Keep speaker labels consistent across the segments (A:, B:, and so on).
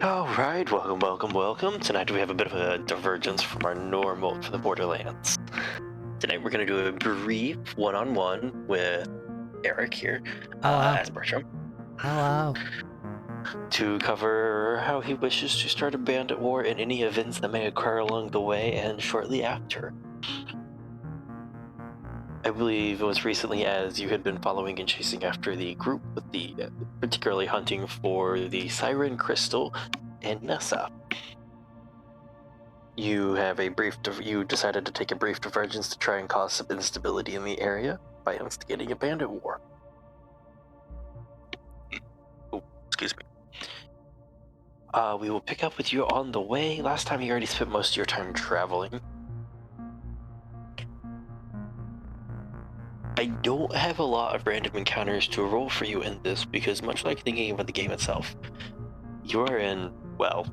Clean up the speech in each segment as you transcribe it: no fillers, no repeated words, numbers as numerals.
A: Alright, welcome. Tonight we have a bit of a divergence from our normal for the Borderlands. Tonight we're going to do a brief one-on-one with Arik here, as Bertram.
B: Hello.
A: To cover how he wishes to start a bandit war and any events that may occur along the way and shortly after. I believe it was recently as you had been following and chasing after the group with the, particularly hunting for the Siren Crystal and Nessa. You decided to take a brief divergence to try and cause some instability in the area by instigating a bandit war. Oh, excuse me. We will pick up with you on the way. Last time you already spent most of your time traveling. I don't have a lot of random encounters to roll for you in this because much like thinking about the game itself, you are in, well,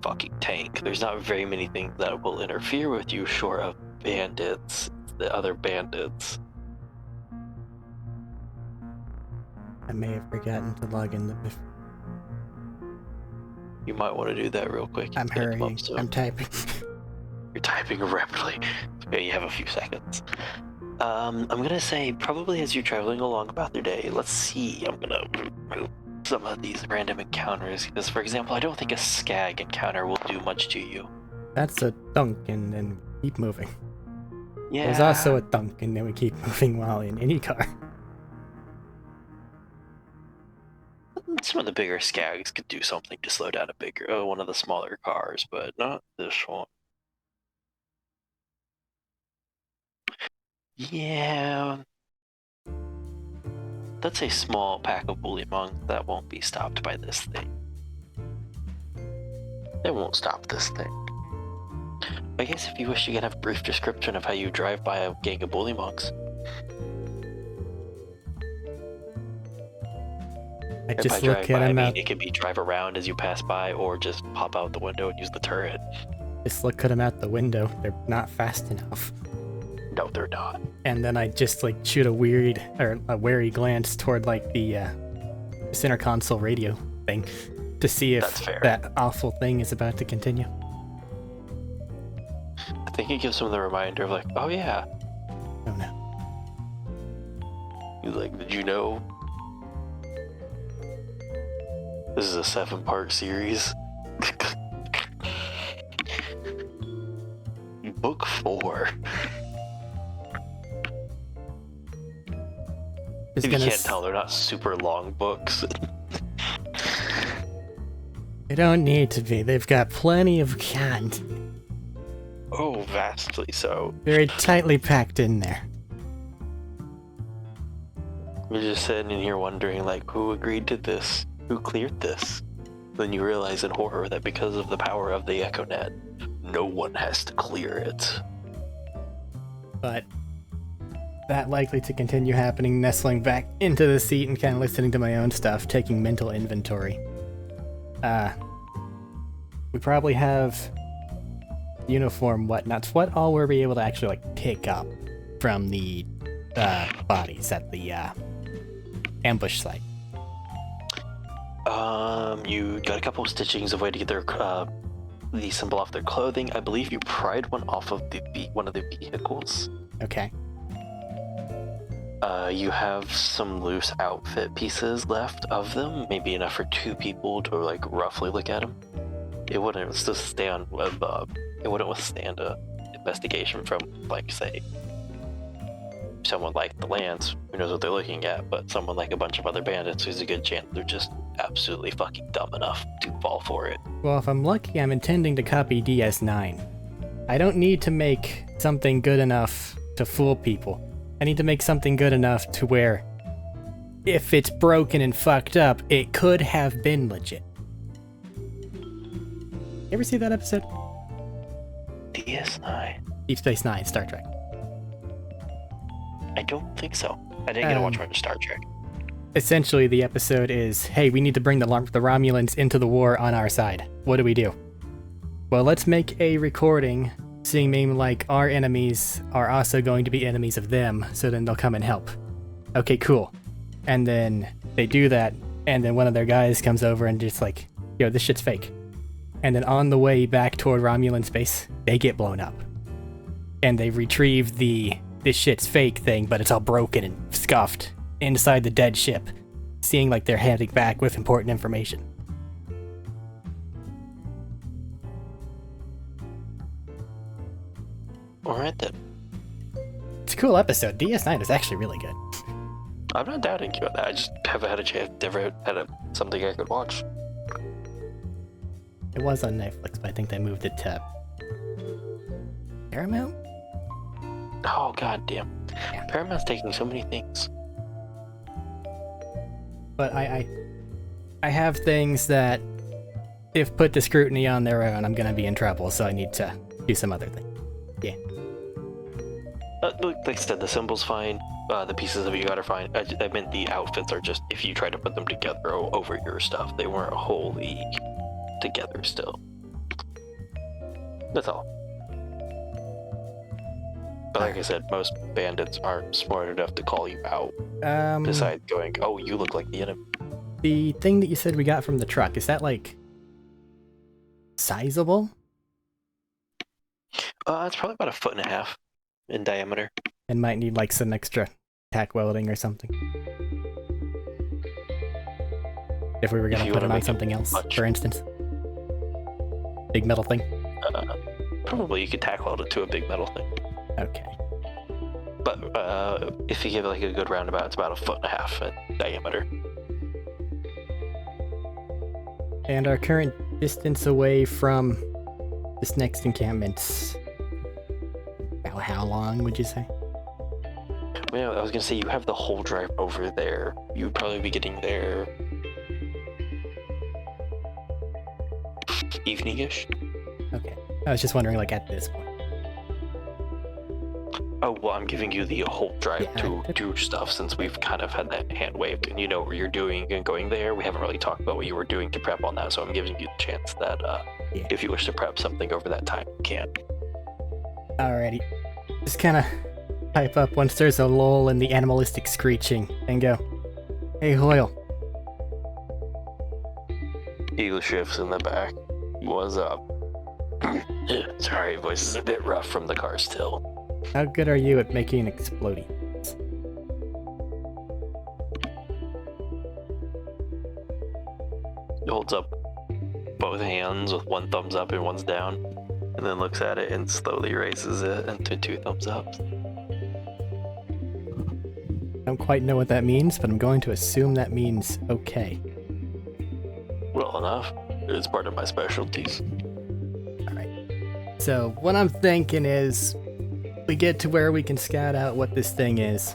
A: fucking tank. There's not very many things that will interfere with you short of bandits, the other bandits.
B: I may have forgotten to log in.
A: You might want to do that real quick.
B: I'm hurrying. I'm typing.
A: You're typing rapidly. Okay, you have a few seconds. I'm gonna say probably as you're traveling along about your day, let's see, I'm gonna remove some of these random encounters, because for example, I don't think a skag encounter will do much to you.
B: That's a thunk and then keep moving.
A: Yeah.
B: There's also a thunk and then we keep moving while in any car.
A: Some of the bigger skags could do something to slow down one of the smaller cars, but not this one. Yeah. That's a small pack of bully monks that won't be stopped by this thing. They won't stop this thing. I guess if you wish, you can have a brief description of how you drive by a gang of bully monks.
B: I just look at him out.
A: It can be drive around as you pass by, or just pop out the window and use the turret.
B: Just look at him out the window. They're not fast enough.
A: No, they're not.
B: And then I just like shoot a wary glance toward like the center console radio thing to see if that awful thing is about to continue.
A: I think it gives them the reminder of like, oh yeah.
B: Oh no.
A: He's like, did you know? This is a 7-part series. Book 4. If you can't tell, they're not super long books.
B: They don't need to be. They've got plenty of content.
A: Oh, vastly so.
B: Very tightly packed in there.
A: You're just sitting in here wondering, like, who agreed to this? Who cleared this? Then you realize in horror that because of the power of the EchoNet, no one has to clear it.
B: But that likely to continue happening, nestling back into the seat and kind of listening to my own stuff, taking mental inventory. We probably have uniform whatnots. What all were we able to actually like pick up from the bodies at the ambush site?
A: You got a couple of stitchings of way to get the symbol off their clothing. I believe you pried one off of one of the vehicles.
B: Okay.
A: You have some loose outfit pieces left of them, maybe enough for 2 people to like roughly look at them. It wouldn't withstand a investigation from, like, say, someone like the Lance who knows what they're looking at, but someone like a bunch of other bandits who's a good chance they're just absolutely fucking dumb enough to fall for it.
B: Well, if I'm lucky, I'm intending to copy DS9. I don't need to make something good enough to fool people. I need to make something good enough to where, if it's broken and fucked up, it could have been legit. You ever see that episode?
A: DS9?
B: Deep Space Nine, Star Trek.
A: I don't think so. I didn't get to watch much of Star Trek.
B: Essentially, the episode is, hey, we need to bring the Romulans into the war on our side. What do? Well, let's make a recording seeming like our enemies are also going to be enemies of them, so then they'll come and help. Okay, cool. And then they do that, and then one of their guys comes over and just like, yo, this shit's fake. and then on the way back toward Romulan space, they get blown up. And they retrieve this shit's fake thing, but it's all broken and scuffed inside the dead ship, seeing like they're heading back with important information.
A: Alright then.
B: It's a cool episode. DS9 is actually really good.
A: I'm not doubting you on that. I just haven't had a chance, never had something I could watch.
B: It was on Netflix, but I think they moved it to Paramount?
A: Oh, god damn.
B: Yeah.
A: Paramount's taking so many things.
B: But I have things that, if put to scrutiny on their own, I'm gonna be in trouble, so I need to do some other thing. Yeah.
A: Like I said, the symbol's fine. The pieces of it you got are fine. I meant the outfits are just, if you try to put them together over your stuff, they weren't wholly together still. That's all. But like I said, most bandits aren't smart enough to call you out. Besides going, oh, you look like the enemy.
B: The thing that you said we got from the truck, is that like sizable?
A: It's probably about 1.5 feet in diameter.
B: And might need like some extra tack welding or something. If we were gonna put it on something else, for instance. Big metal thing?
A: Probably you could tack weld it to a big metal thing.
B: Okay.
A: But if you give it like a good roundabout, it's about 1.5 feet in diameter.
B: And our current distance away from this next encampment's about how long would you say?
A: Well, I was gonna say you have the whole drive over there. You'd probably be getting there evening-ish.
B: Okay. I was just wondering, like, at this point.
A: Oh, well, I'm giving you the whole drive to do stuff since we've kind of had that hand waved and you know what you're doing and going there. We haven't really talked about what you were doing to prep on that, so I'm giving you the chance that if you wish to prep something over that time, you can.
B: Alrighty. Just kind of pipe up once there's a lull in the animalistic screeching and go, "Hey, Hoyle."
A: Eagle shifts in the back. What's up? Sorry, voice is a bit rough from the car still.
B: How good are you at making exploding?
A: He holds up both hands with one thumbs up and one's down, and then looks at it and slowly raises it into 2 thumbs up.
B: I don't quite know what that means, but I'm going to assume that means okay.
A: Well enough. It's part of my specialties.
B: Alright. So, what I'm thinking is, we get to where we can scout out what this thing is.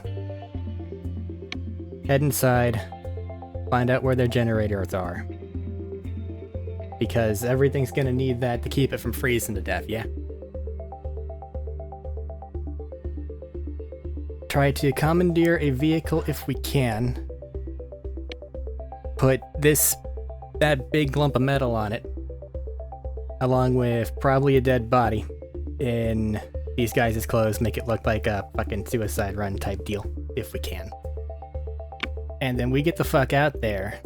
B: Head inside, find out where their generators are. Because everything's gonna need that to keep it from freezing to death, yeah? Try to commandeer a vehicle if we can. Put that big lump of metal on it, along with probably a dead body, in these guys' clothes, make it look like a fucking suicide run type deal, if we can. And then we get the fuck out of there.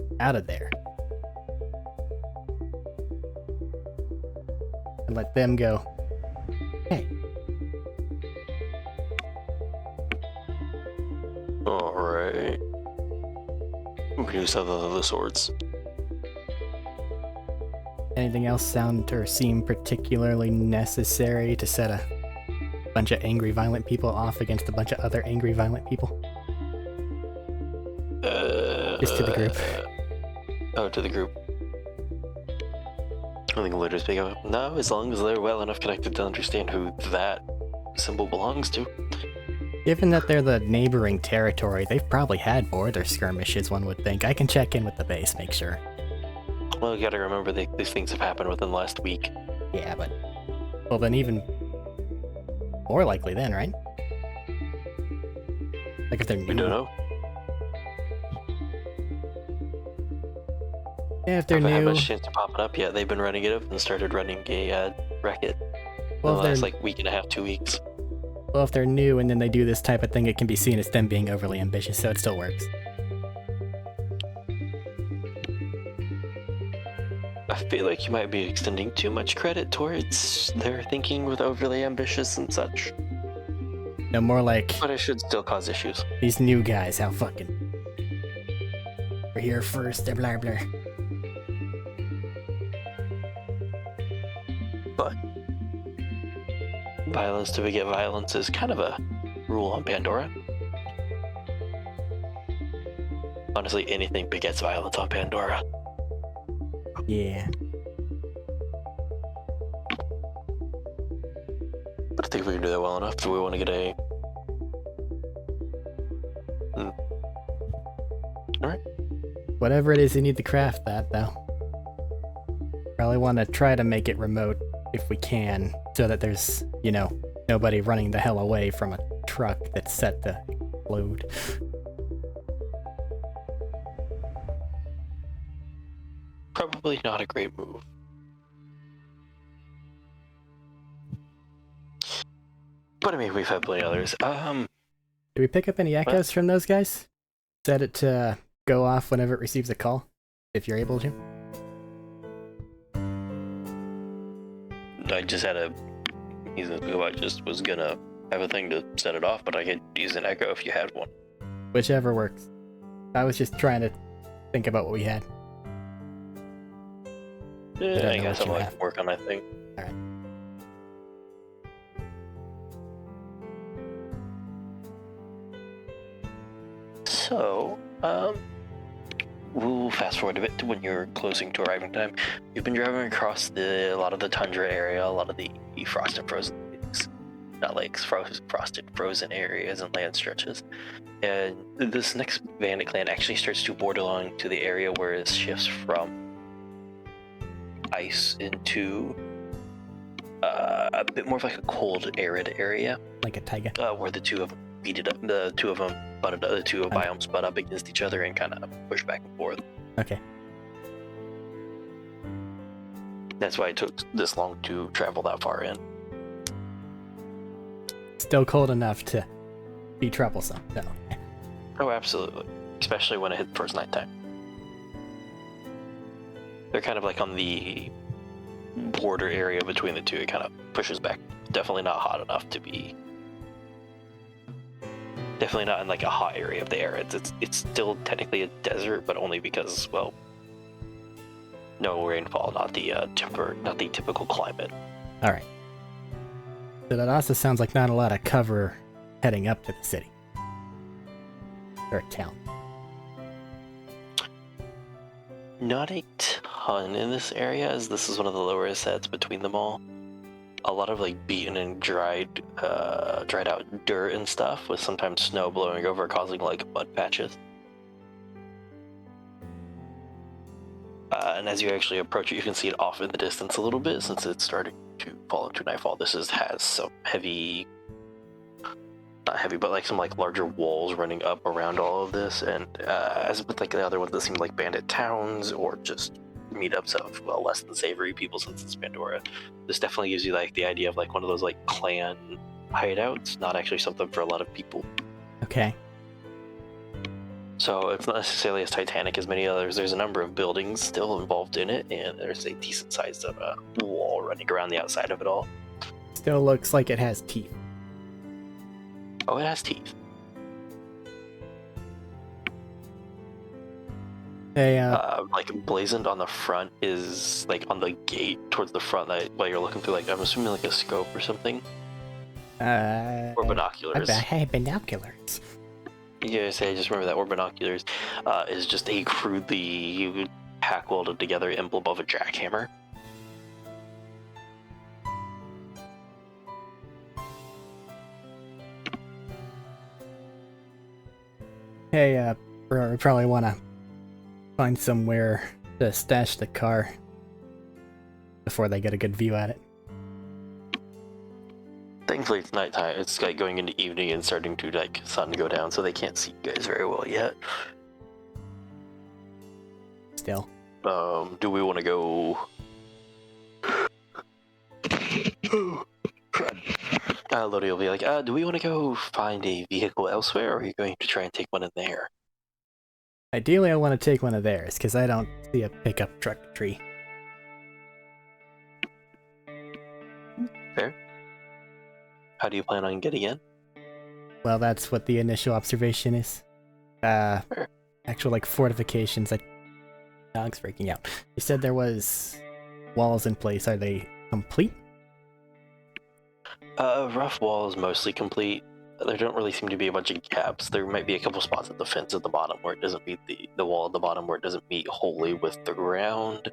B: And let them go, "Hey."
A: Alright. We can use the swords.
B: Anything else sound or seem particularly necessary to set a bunch of angry, violent people off against a bunch of other angry, violent people? Just to the group.
A: Oh, to the group. I think Looter's big of it. No, as long as they're well enough connected to understand who that symbol belongs to.
B: Given that they're the neighboring territory, they've probably had border skirmishes, one would think. I can check in with the base, make sure.
A: Well, you gotta remember these things have happened within the last week.
B: Yeah, but... well, then even more likely then, right? Like if they're new.
A: We don't know.
B: Yeah, if they're
A: haven't had
B: new...
A: much chance to pop it up yet. They've been running it up and started running a Wreck-It
B: well,
A: in the last like week and a half, 2 weeks.
B: Well, if they're new and then they do this type of thing, it can be seen as them being overly ambitious, so it still works.
A: I feel like you might be extending too much credit towards their thinking with overly ambitious and such.
B: No, more like
A: But it should still cause issues.
B: these new guys, how fucking... We're here first, blah blah.
A: But violence to beget violence is kind of a rule on Pandora. Honestly, anything begets violence on Pandora.
B: Yeah.
A: But I think we can do that well enough. Do we want to get a... Alright.
B: Whatever it is, you need to craft that, though. Probably want to try to make it remote if we can, so that there's, you know, nobody running the hell away from a truck that's set to explode.
A: Probably not a great move. But I mean, we've had plenty of others.
B: Did we pick up any echoes from those guys? Set it to go off whenever it receives a call, if you're able to.
A: I just had a... I just was gonna have a thing to set it off, but I could use an echo if you had one.
B: Whichever works. I was just trying to think about what we had.
A: Yeah, I guess
B: what
A: I'll
B: you
A: like
B: have.
A: work on that thing.
B: Alright.
A: So, we'll fast forward a bit to when you're closing to arriving time. You've been driving across a lot of the tundra area, a lot of the frosted frozen lakes, not lakes, frosted frozen areas and land stretches. And this next bandit clan actually starts to border along to the area where it shifts from ice into a bit more of like a cold, arid area.
B: Like a taiga.
A: Where the two of them beat it up, the two biomes butt up against each other and kind of push back and forth.
B: Okay.
A: That's why it took this long to travel that far in.
B: Still cold enough to be troublesome, though.
A: Oh, absolutely. Especially when it hits towards nighttime. They're kind of like on the border area between the two. It kind of pushes back. Definitely not hot enough to be... Definitely not in like a hot area of the air. It's still technically a desert, but only because, well, no rainfall, not the typical climate.
B: Alright. So that also sounds like not a lot of cover heading up to the city. Or town.
A: Not a ton in this area, as this is one of the lower sets between them all. A lot of like beaten and dried out dirt and stuff, with sometimes snow blowing over, causing like mud patches. And as you actually approach it, you can see it off in the distance a little bit, since it's starting to fall into nightfall. This has some heavy, not heavy, but like some like larger walls running up around all of this. And as with like the other ones that seemed like bandit towns or just meetups of, well, less than savory people, since it's Pandora, this definitely gives you like the idea of like one of those like clan hideouts, not actually something for a lot of people.
B: Okay.
A: So it's not necessarily as titanic as many others. There's a number of buildings still involved in it, and there's a decent sized wall running around the outside of it all.
B: Still looks like it has teeth.
A: Oh, it has teeth.
B: Hey,
A: like blazoned on the front is like on the gate towards the front, that while you're looking through, like, I'm assuming like a scope or something, or binoculars.
B: I had binoculars.
A: Yeah, say, just remember that, or binoculars, is just a crudely hack welded together emblem of a jackhammer.
B: Hey, we probably want to find somewhere to stash the car before they get a good view at it.
A: Thankfully, it's nighttime. It's like going into evening and starting to like sun go down, so they can't see you guys very well yet.
B: Still.
A: Do we want to go? Lodi will be like, do we want to go find a vehicle elsewhere, or are you going to try and take one in there?
B: Ideally, I want to take one of theirs, because I don't see a pickup truck tree.
A: How do you plan on getting in?
B: Well, that's what the initial observation is.
A: Sure.
B: Actual, like, fortifications. Dog's freaking out. You said there was walls in place. Are they complete?
A: Rough wall is mostly complete. There don't really seem to be a bunch of gaps. There might be a couple spots at the fence at the bottom where it doesn't meet the wall at the bottom where it doesn't meet wholly with the ground.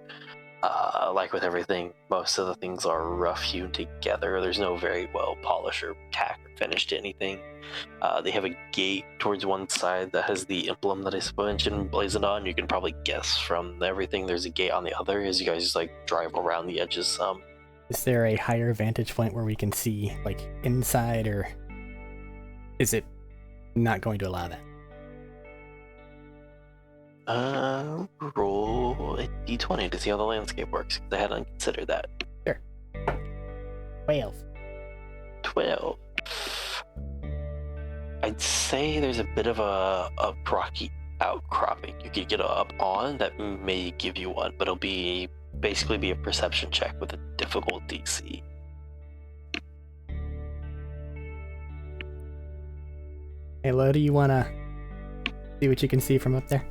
A: Like with everything, most of the things are rough hewn together. There's no very well polished or tacked or finished anything. They have a gate towards one side that has the emblem that I mentioned blazoned on. You can probably guess from everything there's a gate on the other as you guys just like drive around the edges some.
B: Is there a higher vantage point where we can see, like, inside, or is it not going to allow that?
A: Roll a d20 to see how the landscape works, because I hadn't considered that.
B: Sure. 12.
A: 12. I'd say there's a bit of a rocky outcropping you could get up on that may give you one, but it'll basically be a perception check with a difficult DC.
B: Hey, Lo, do you want to see what you can see from up there?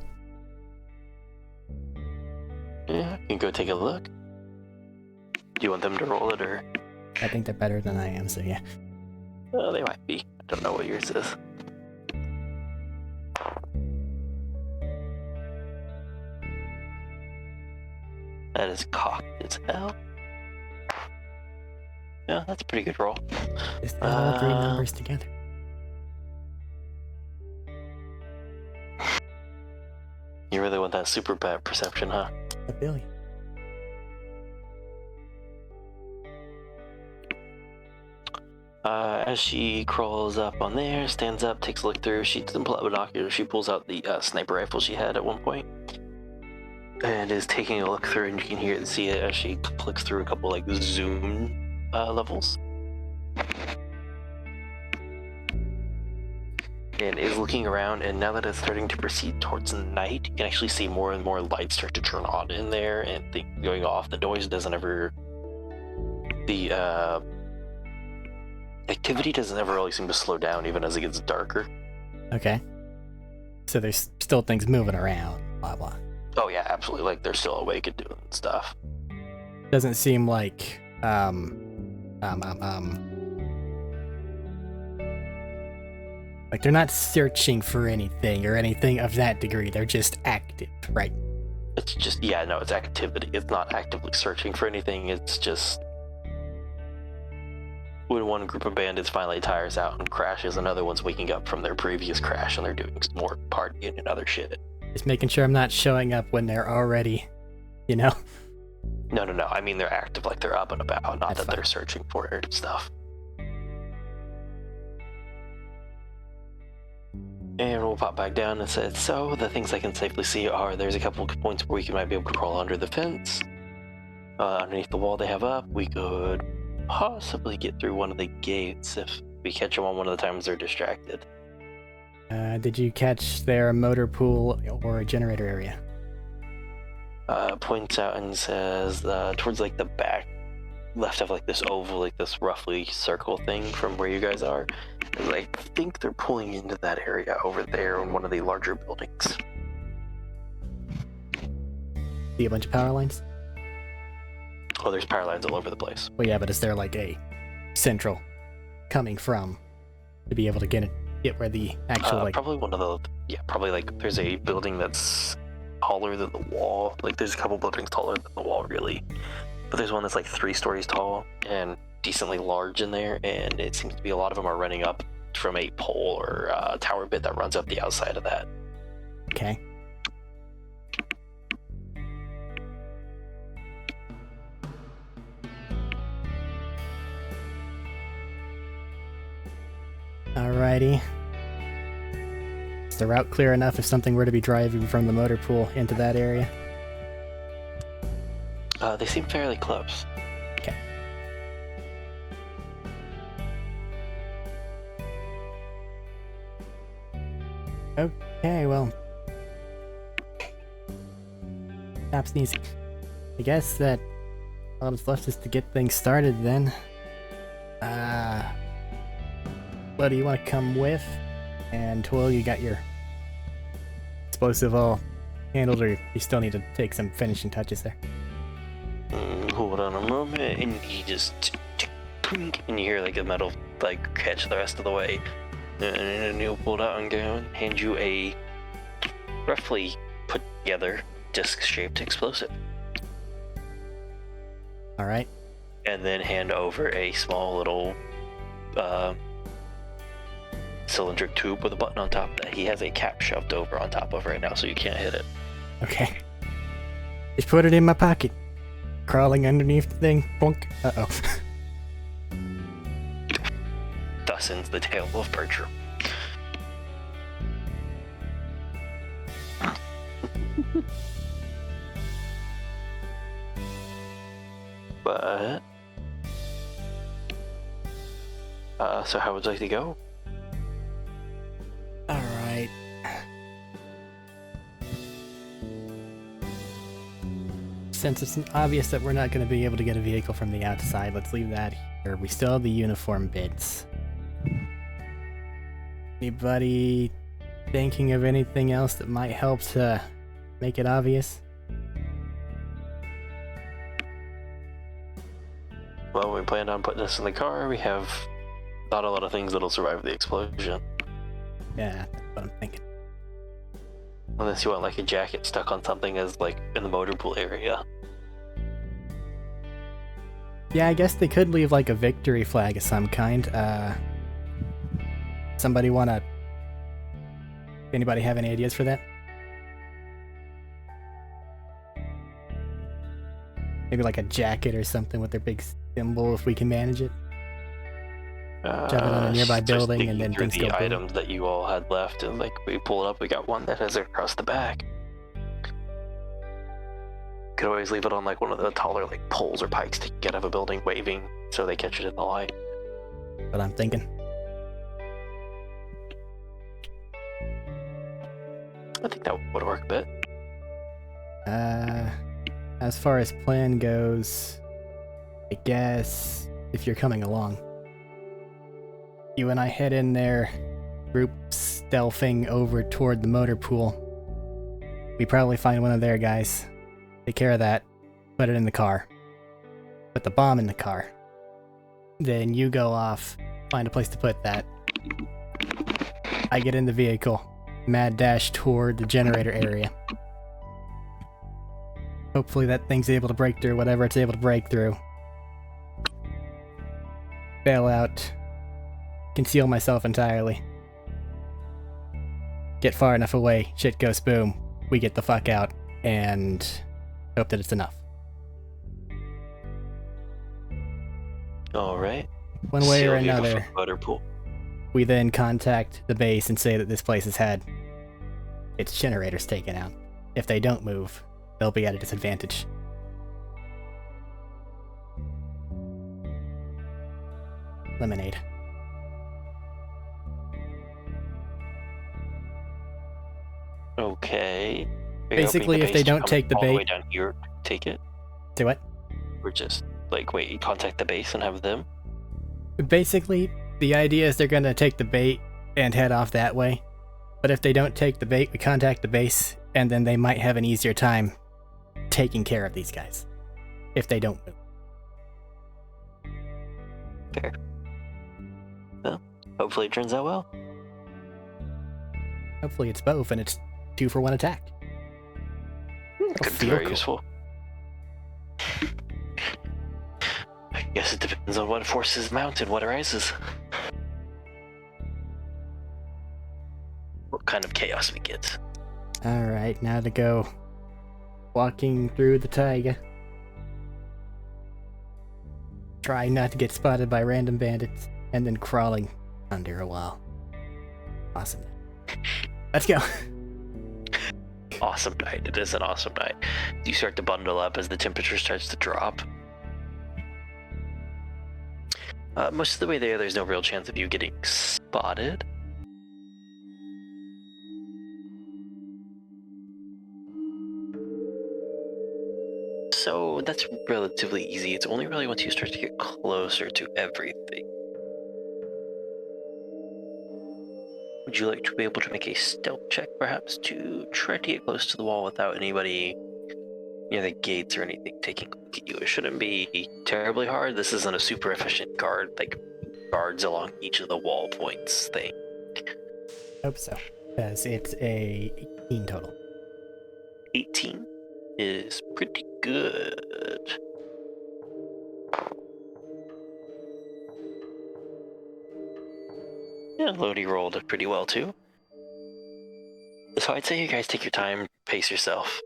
A: Yeah, you can go take a look. Do you want them to roll it, or?
B: I think they're better than I am, so yeah.
A: They might be. I don't know what yours is. That is cocked as hell. Yeah, that's a pretty good roll.
B: Just add all three numbers together.
A: You really want that super bad perception, huh?
B: A billion.
A: As she crawls up on there, stands up, takes a look through, she doesn't pull out binoculars, she pulls out the sniper rifle she had at one point, and is taking a look through, and you can see it as she clicks through a couple like zoom levels. And is looking around, and now that it's starting to proceed towards night, you can actually see more and more lights start to turn on in there, and things going off. The noise doesn't ever... The activity doesn't ever really seem to slow down, even as it gets darker.
B: Okay. So there's still things moving around, blah blah.
A: Oh yeah, absolutely. Like, they're still awake and doing stuff.
B: Doesn't seem like, like they're not searching for anything or anything of that degree. They're just active, right?
A: It's just, yeah, no, it's activity. It's not actively searching for anything. It's just when one group of bandits finally tires out and crashes, another one's waking up from their previous crash and they're doing some more partying and other shit.
B: Just making sure I'm not showing up when they're already, you know?
A: No. I mean, they're active, like they're up and about, not
B: That's
A: that
B: fine.
A: they're searching for it and stuff. And we'll pop back down and say, so the things I can safely see are there's a couple of points where we might be able to crawl under the fence. Underneath the wall they have up, we could possibly get through one of the gates if we catch them on one of the times they're distracted.
B: Did you catch their motor pool or a generator area?
A: Points out and says towards like the back left of like this oval, like this roughly circle thing from where you guys are. I think they're pulling into that area over there in one of the larger buildings.
B: See a bunch of power lines?
A: Oh, there's power lines all over the place.
B: Well, yeah, but is there like a central coming from to be able to get where the actual like?
A: Probably one of the, probably like there's a building that's taller than the wall. Like there's a couple buildings taller than the wall, really. But there's one that's like 3 stories tall and decently large in there, and it seems to be a lot of them are running up from a pole or tower bit that runs up the outside of that.
B: Okay. Alrighty. Is the route clear enough if something were to be driving from the motor pool into that area?
A: They seem fairly close.
B: Okay. Okay, well. Stops easy. I guess that all that's left is to get things started then. what do you want to come with? And well, you got your explosive all handled, or you still need to take some finishing touches there?
A: Hold on a moment, and he just and you hear like a metal like catch the rest of the way, and he'll pull it out and go and hand you a roughly put together disc-shaped explosive.
B: All right.
A: And then hand over a small little cylindrical tube with a button on top that he has a cap shoved over on top of right now, so you can't hit it.
B: Okay. Just put it in my pocket. Crawling underneath the thing. Bonk. Uh-oh.
A: Thus ends the tale of Percher. But so how would you like to go?
B: Alright. Since it's obvious that we're not going to be able to get a vehicle from the outside, let's leave that here. We still have the uniform bits. Anybody thinking of anything else that might help to make it obvious?
A: Well, we planned on putting this in the car. We have not a lot of things that'll survive the explosion.
B: Yeah, that's what I'm thinking.
A: Unless you want like a jacket stuck on something as like in the motor pool area.
B: Yeah, I guess they could leave like a victory flag of some kind. Somebody wanna... Anybody have any ideas for that? Maybe like a jacket or something with their big symbol if we can manage it. Shove it on a nearby building and then things go
A: the
B: boom.
A: items that you all had left, and like we pull it up, we got one that has it across the back. Could always leave it on like one of the taller like poles or pikes to get out of a building waving so they catch it in the light.
B: What I'm thinking.
A: I think that would work a bit.
B: As far as plan goes, I guess if you're coming along, you and I head in there, group stealthing over toward the motor pool. We probably find one of their guys. Take care of that. Put it in the car. Put the bomb in the car. Then you go off, find a place to put that. I get in the vehicle, mad dash toward the generator area. Hopefully that thing's able to break through whatever it's able to break through. Bail out. Conceal myself entirely. Get far enough away, shit goes boom. We get the fuck out, and hope that it's enough.
A: Alright.
B: One way or
A: Seal you
B: another,
A: before motor pool.
B: we then contact the base and say that this place has had its generators taken out. If they don't move, they'll be at a disadvantage. Lemonade.
A: Okay. Are you
B: Basically,
A: hoping the
B: if they
A: base
B: don't
A: come
B: take the
A: all the way
B: bait-
A: down here, take it?
B: Say what?
A: Or just like wait, contact the base and have them?
B: Basically, the idea is they're gonna take the bait and head off that way. But if they don't take the bait, we contact the base, and then they might have an easier time taking care of these guys. If they don't move.
A: Fair. Well, hopefully it turns out well.
B: Hopefully it's both, and it's 2-for-1 attack.
A: Could be
B: feel
A: very
B: cool.
A: useful. I guess it depends on what forces mount and what arises. What kind of chaos we get.
B: Alright, now to go walking through the taiga. Trying not to get spotted by random bandits, and then crawling under a wall. Awesome. Let's go.
A: Awesome night. It is an awesome night. You start to bundle up as the temperature starts to drop. Most of the way there's no real chance of you getting spotted. So that's relatively easy. It's only really once you start to get closer to everything. Would you like to be able to make a stealth check, perhaps, to try to get close to the wall without anybody near the gates or anything taking a look at you? It shouldn't be terribly hard. This isn't a super efficient guards along each of the wall points thing.
B: Hope so, because it's a 18 total.
A: 18 is pretty good. Yeah, Lodi rolled it pretty well too. So I'd say you guys take your time, pace yourself.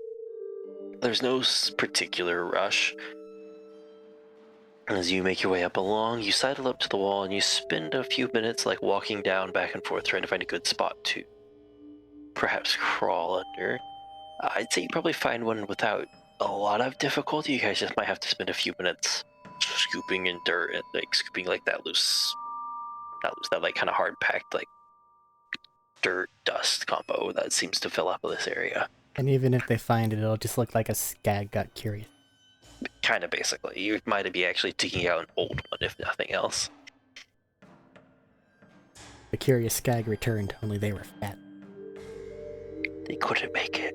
A: There's no particular rush. As you make your way up along, you sidle up to the wall and you spend a few minutes like walking down back and forth trying to find a good spot to perhaps crawl under. I'd say you probably find one without a lot of difficulty. You guys just might have to spend a few minutes scooping in dirt and like scooping like that that like kind of hard packed like dirt dust combo that seems to fill up this area.
B: And even if they find it, it'll just look like a skag got curious.
A: Kind of basically. You might be actually digging out an old one, if nothing else.
B: The curious skag returned, only they were fat.
A: They couldn't make it.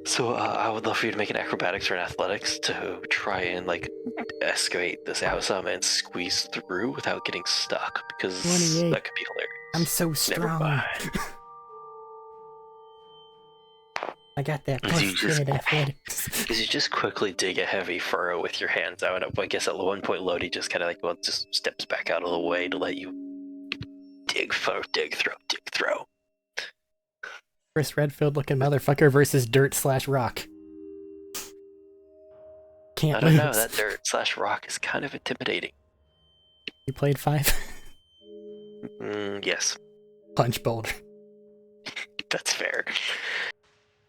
A: So I would love for you to make an acrobatics or an athletics to try and like excavate this out some and squeeze through without getting stuck, because
B: 28.
A: that could be hilarious.
B: I'm so strong. I got that athletics.
A: Because you just quickly dig a heavy furrow with your hands out. I guess at one point Lodi just kind of like just steps back out of the way to let you dig, throw.
B: First Redfield looking motherfucker versus dirt/rock. Can't
A: I don't
B: lose.
A: know, that dirt/rock is kind of intimidating.
B: You played 5?
A: Yes.
B: Punch boulder.
A: That's fair.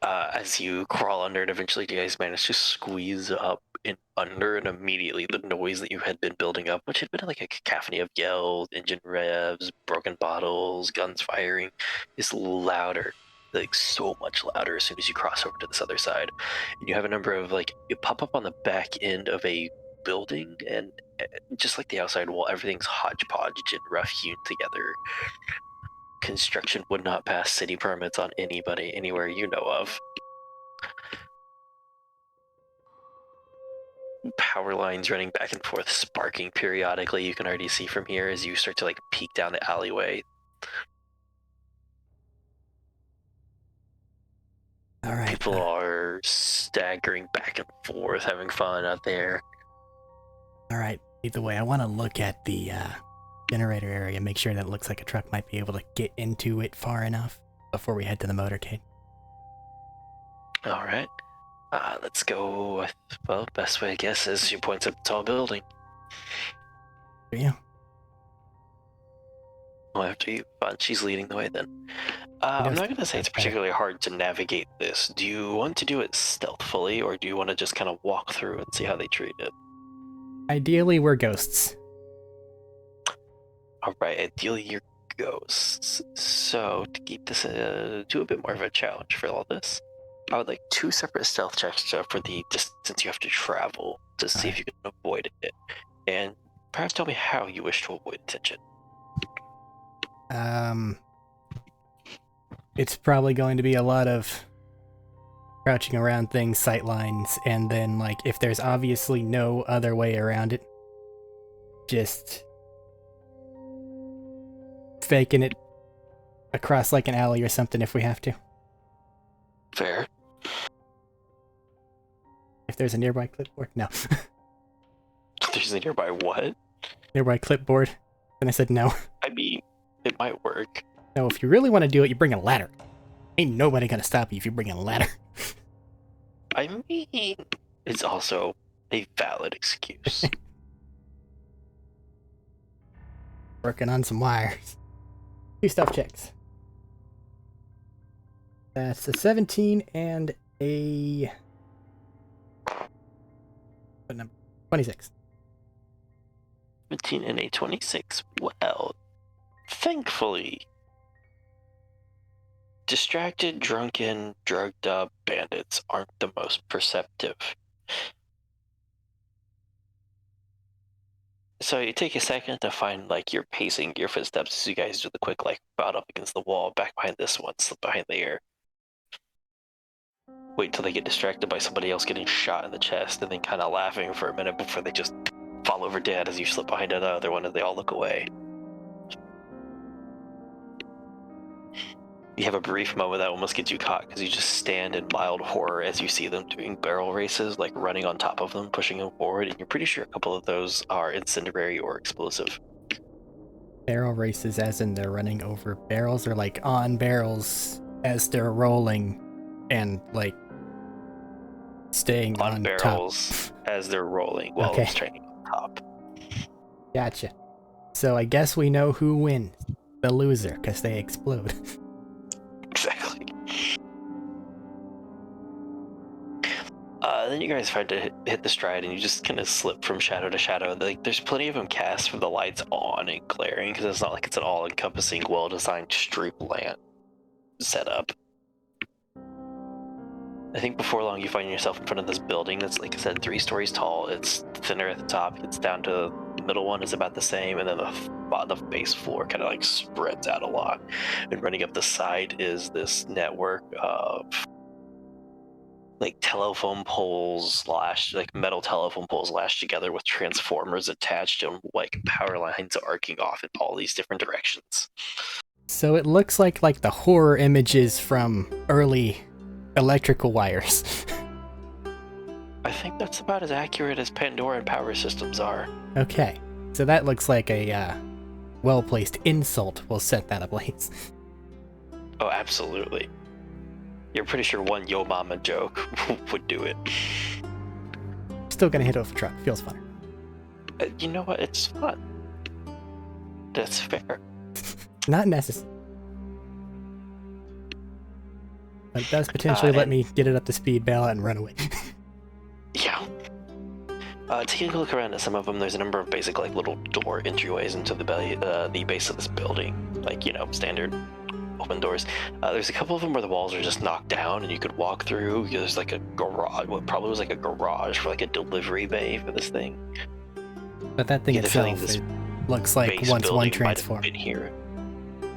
A: As you crawl under it, eventually you guys manage to squeeze up and under, and immediately the noise that you had been building up, which had been like a cacophony of yells, engine revs, broken bottles, guns firing, is louder. Like so much louder as soon as you cross over to this other side. And you have a number of like, you pop up on the back end of a building, and just like the outside wall, everything's hodgepodge and rough hewn together. Construction would not pass city permits on anybody anywhere you know of. Power lines running back and forth, sparking periodically. You can already see from here as you start to like peek down the alleyway.
B: All right.
A: People are staggering back and forth, having fun out there.
B: All right. Either way, I want to look at the generator area, make sure that it looks like a truck might be able to get into it far enough before we head to the motorcade.
A: All right. Let's go with, well, best way I guess is she points at the tall building.
B: For you.
A: Well, after you, fun. She's leading the way then. I'm not going to say it's particularly hard to navigate this. Do you want to do it stealthily, or do you want to just kind of walk through and see how they treat it?
B: Ideally, we're ghosts.
A: Alright, ideally you're ghosts. So, to keep this to a bit more of a challenge for all this, I would like 2 separate stealth checks for the distance you have to travel to see if you can avoid it. And perhaps tell me how you wish to avoid attention.
B: It's probably going to be a lot of crouching around things, sight lines, and then, like, if there's obviously no other way around it, just faking it across, like, an alley or something if we have to.
A: Fair.
B: If there's a nearby clipboard. No.
A: There's a nearby what?
B: Nearby clipboard. And I said no.
A: I mean, it might work.
B: No, if you really want to do it, you bring a ladder. Ain't nobody gonna stop you if you bring a ladder.
A: I mean, it's also a valid excuse.
B: Working on some wires. 2 stealth checks. That's a 17 and a... what number? 26.
A: 17 and a 26. Well, thankfully, distracted, drunken, drugged up bandits aren't the most perceptive. So you take a second to find like you're pacing your footsteps as you guys do the quick like bout up against the wall, back behind this one, slip behind there. Wait till they get distracted by somebody else getting shot in the chest, and then kind of laughing for a minute before they just fall over dead as you slip behind another one and they all look away. You have a brief moment that almost gets you caught because you just stand in mild horror as you see them doing barrel races, like running on top of them, pushing them forward, and you're pretty sure a couple of those are incendiary or explosive.
B: Barrel races as in they're running over barrels, or like on barrels as they're rolling and like staying on
A: barrels
B: top.
A: as they're rolling while
B: Okay.
A: it's training on top.
B: Gotcha. So I guess we know who wins. The loser, because they explode.
A: Exactly. Then you guys tried to hit the stride, and you just kind of slip from shadow to shadow. Like, there's plenty of them cast with the lights on and glaring, because it's not like it's an all-encompassing, well-designed street lamp setup. I think before long you find yourself in front of this building that's, like I said, 3 stories tall. It's thinner at the top, it's down to the middle one is about the same, and then the base floor kind of like spreads out a lot. And running up the side is this network of like telephone poles like metal telephone poles lashed together with transformers attached and like power lines arcing off in all these different directions.
B: So it looks like the horror images from early electrical wires.
A: I think that's about as accurate as Pandora and power systems are.
B: Okay, so that looks like a well-placed insult will set that ablaze.
A: Oh, absolutely. You're pretty sure one Yo Mama joke would do it.
B: Still gonna hit it with a truck. Feels funner.
A: You know what? It's fun. That's fair.
B: Not necessary. But it does potentially let me get it up to speed, bail out, and run away.
A: Yeah. Taking a look around at some of them, there's a number of basic like little door entryways into the base of this building. Like, you know, standard open doors. There's a couple of them where the walls are just knocked down and you could walk through. There's like a garage, what probably was like a garage for like a delivery bay for this thing.
B: But that thing itself, it looks like once one transformer.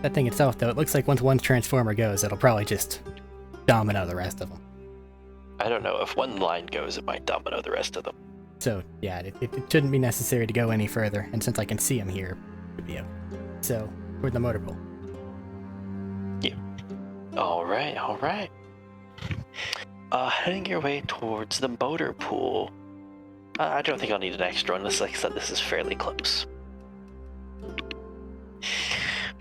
B: That thing itself, though, it looks like once one transformer goes, it'll probably just domino the rest of them.
A: I don't know. If one line goes, it might domino the rest of them.
B: So, yeah, it shouldn't be necessary to go any further, and since I can see him here, it should be okay. So, we're the motor pool.
A: Yeah. Alright. Heading your way towards the motor pool. I don't think I'll need an extra one. Like I said, this is fairly close.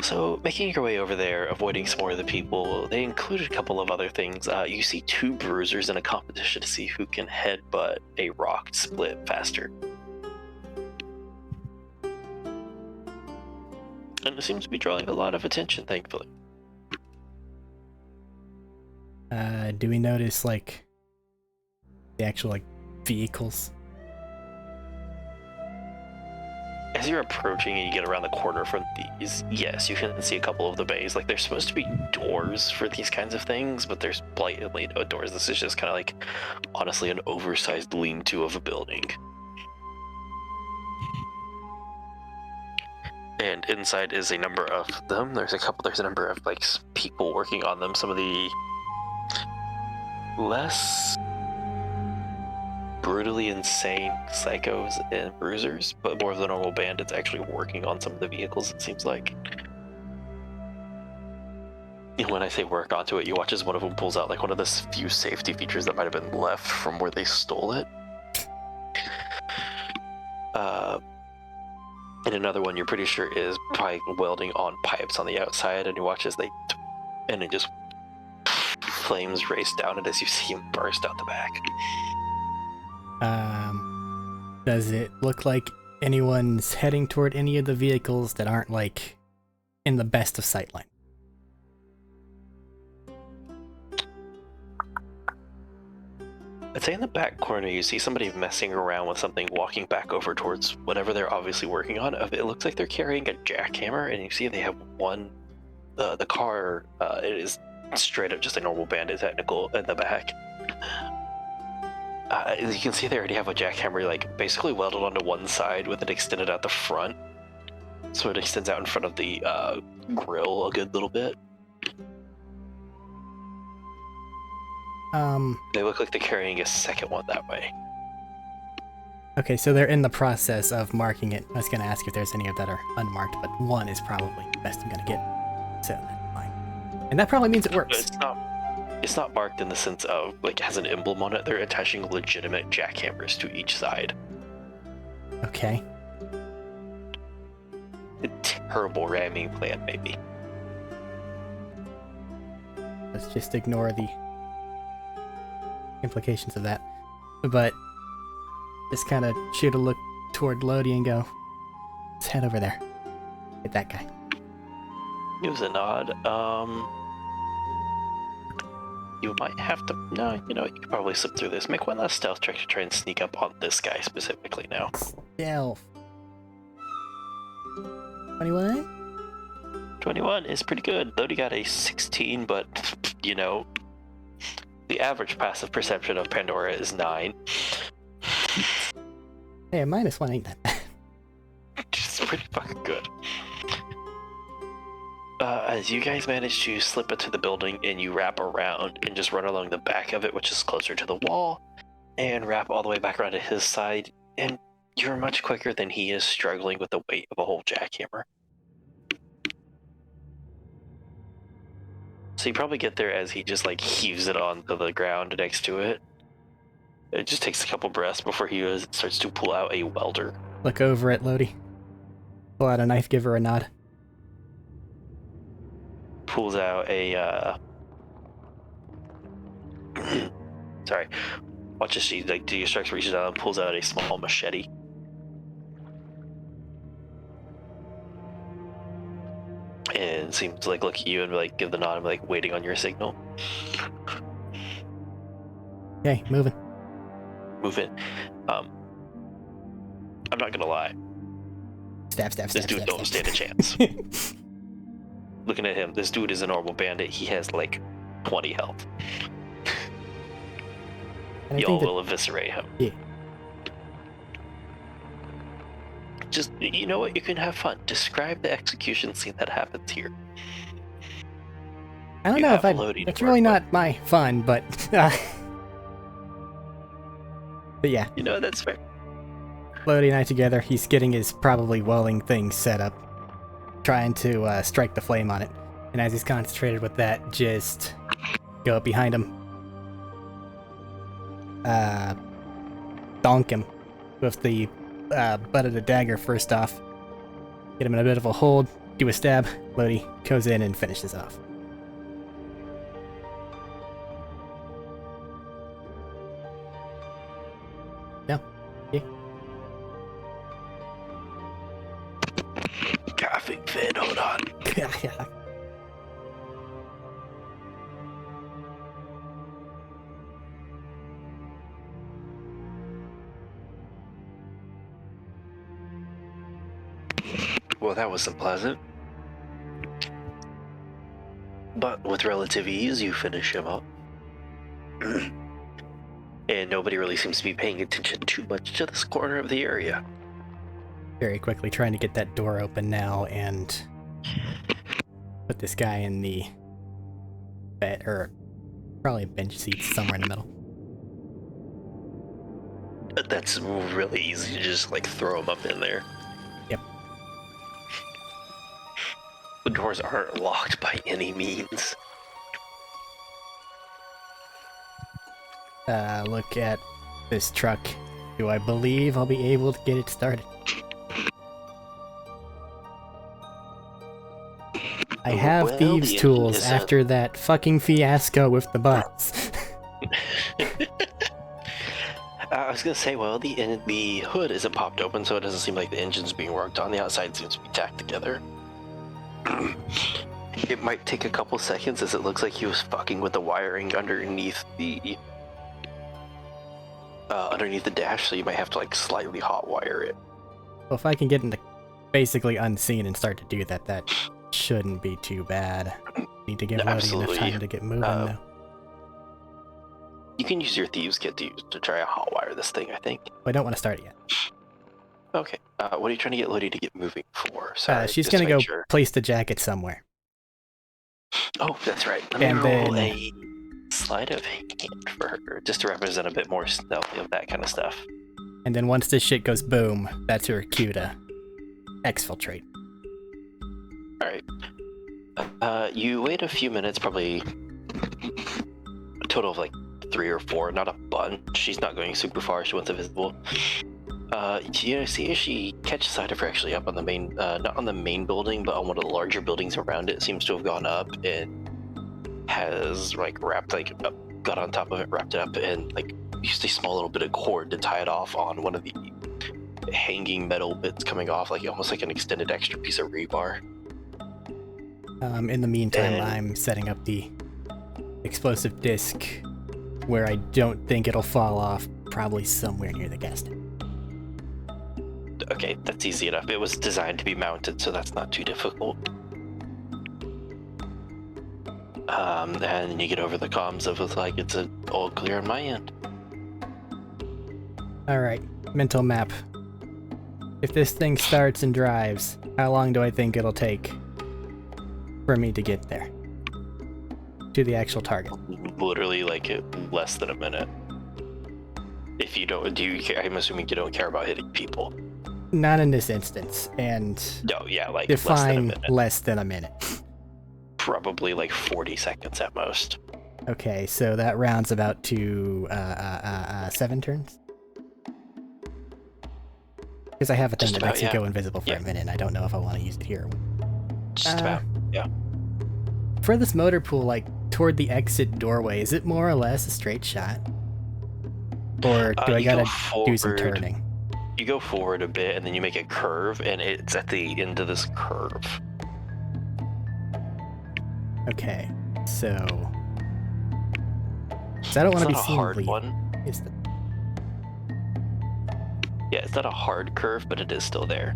A: So, making your way over there, avoiding some more of the people, they included a couple of other things. You see 2 bruisers in a competition to see who can headbutt a rock split faster. And it seems to be drawing a lot of attention, thankfully.
B: Do we notice, like, the actual, like, vehicles?
A: As you're approaching and you get around the corner from these, yes, you can see a couple of the bays. Like, there's supposed to be doors for these kinds of things, but there's blatantly no doors. This is just kind of like, honestly, an oversized lean-to of a building. And inside is a number of them. There's a number of, like, people working on them. Some of the less brutally insane psychos and bruisers, but more of the normal bandits actually working on some of the vehicles, it seems like. And when I say work onto it, you watch as one of them pulls out like one of the few safety features that might have been left from where they stole it. And another one you're pretty sure is probably welding on pipes on the outside, and you watch as and it just flames race down it as you see him burst out the back.
B: Does it look like anyone's heading toward any of the vehicles that aren't, like, in the best of sightline?
A: I'd say in the back corner you see somebody messing around with something, walking back over towards whatever they're obviously working on. It looks like they're carrying a jackhammer, and you see they have one, the car, it is straight up just a normal bandit technical in the back. As you can see, they already have a jackhammer like basically welded onto one side with it extended out the front, so it extends out in front of the grill a good little bit. They look like they're carrying a second one that way.
B: Okay, so they're in the process of marking it. I was gonna ask if there's any of that are unmarked, but one is probably the best I'm gonna get. So that's fine. And that probably means it works.
A: It's not marked in the sense of like it has an emblem on it. They're attaching legitimate jackhammers to each side.
B: Okay.
A: A terrible ramming plan, maybe.
B: Let's just ignore the implications of that. But just kind of shoot a look toward Lodi and go, let's head over there. Hit that guy.
A: Gives a nod. You might have to. No, you know, you could probably slip through this. Make one last stealth check to try and sneak up on this guy specifically now.
B: Stealth. 21?
A: 21 is pretty good. Lodi got a 16, but, you know, the average passive perception of Pandora is 9.
B: Hey, a -1 ain't that bad.
A: It's pretty fucking good. As you guys manage to slip into the building and you wrap around and just run along the back of it, which is closer to the wall, and wrap all the way back around to his side, and you're much quicker than he is struggling with the weight of a whole jackhammer. So you probably get there as he just like heaves it onto the ground next to it. It just takes a couple breaths before he starts to pull out a welder.
B: Look over at Lodi. Pull out a knife, give her a nod.
A: Pulls out a sorry. Watch as she like Destructs reaches out and pulls out a small machete. And seems to like look at you and like give the nod and like waiting on your signal.
B: Okay, moving.
A: Move in. I'm not gonna lie.
B: Stab, stab,
A: This
B: stab,
A: dude
B: stab,
A: don't
B: stab.
A: stand a chance. Looking at him, this dude is a normal bandit. He has like 20 health.
B: And I
A: Y'all
B: think that,
A: will eviscerate him.
B: yeah.
A: Just, you know what? You can have fun. Describe the execution scene that happens here.
B: I don't
A: You
B: know if
A: have Lodi to
B: it's
A: work
B: really
A: with.
B: not my fun, but but yeah,
A: You know, that's fair.
B: Lodi and I together, he's getting his probably welding thing set up, trying to strike the flame on it. And as he's concentrated with that, just go up behind him, donk him with the butt of the dagger first off, get him in a bit of a hold, do a stab. Lodi goes in and finishes off. No, yeah.
A: Coughing fit, hold on.
B: Yeah.
A: Well, that was unpleasant. But with relative ease, you finish him up. And nobody really seems to be paying attention too much to this corner of the area.
B: Very quickly trying to get that door open now and put this guy in the bed, or probably bench seats somewhere in the middle.
A: That's really easy to just like throw him up in there.
B: Yep.
A: The doors aren't locked by any means.
B: Look at this truck. Do I believe I'll be able to get it started? I have
A: Well,
B: thieves'
A: the
B: tools
A: engine is
B: after that fucking fiasco with the butts.
A: I was gonna say, well, the hood isn't popped open, so it doesn't seem like the engine's being worked on. The outside seems to be tacked together. It might take a couple seconds, as it looks like he was fucking with the wiring underneath the dash, so you might have to like slightly hot wire it.
B: Well, if I can get into basically unseen and start to do that, that shouldn't be too bad. Need to give Lodi enough
A: Absolutely.
B: time to get moving though.
A: You can use your thieves kit to try to hotwire this thing, I think.
B: I don't want to start it yet.
A: Okay. What are you trying to get Lodi to get moving for? Sorry,
B: She's
A: just
B: gonna
A: to make
B: go
A: sure.
B: place the jacket somewhere.
A: Oh, that's right. Let me
B: And
A: roll
B: then-
A: a sleight of hand for her, just to represent a bit more stealthy of that kind of stuff.
B: And then once this shit goes boom, that's her cue to exfiltrate.
A: Alright. You wait a few minutes, probably a total of like 3 or 4, not a bunch. She's not going super far, she wants invisible. You see as she catches sight of her actually up on the main, not on the main building, but on one of the larger buildings around it. Seems to have gone up and has like wrapped, like got on top of it, wrapped it up, and like used a small little bit of cord to tie it off on one of the hanging metal bits coming off, like almost like an extended extra piece of rebar.
B: In the meantime,
A: And-
B: I'm setting up the explosive disc where I don't think it'll fall off, probably somewhere near the gas tank.
A: Okay, that's easy enough. It was designed to be mounted, so that's not too difficult. And you get over the comms of it's like it's all clear on my end.
B: Alright, mental map. If this thing starts and drives, how long do I think it'll take for me to get there? To the actual target.
A: Literally, like less than a minute. If you don't, do you care? I'm assuming you don't care about hitting people.
B: Not in this instance, and
A: No, yeah, like less than a
B: define
A: minute.
B: less than a minute.
A: Probably like 40 seconds at most.
B: Okay, so that rounds about to 7 turns. Because I have a thing
A: Just
B: that
A: about,
B: makes you
A: yeah.
B: go invisible for
A: Yeah.
B: a minute, and I don't know if I want to use it here.
A: Just about.
B: For this motor pool, like, toward the exit doorway, is it more or less a straight shot? Or do I
A: You go
B: gotta do some
A: forward.
B: turning?
A: You go forward a bit, and then you make a curve, and it's at the end of this curve.
B: Okay, so... I don't want
A: It's
B: to be
A: not a
B: seen
A: hard
B: leave.
A: one.
B: Is the...
A: Yeah, it's not a hard curve, but it is still there.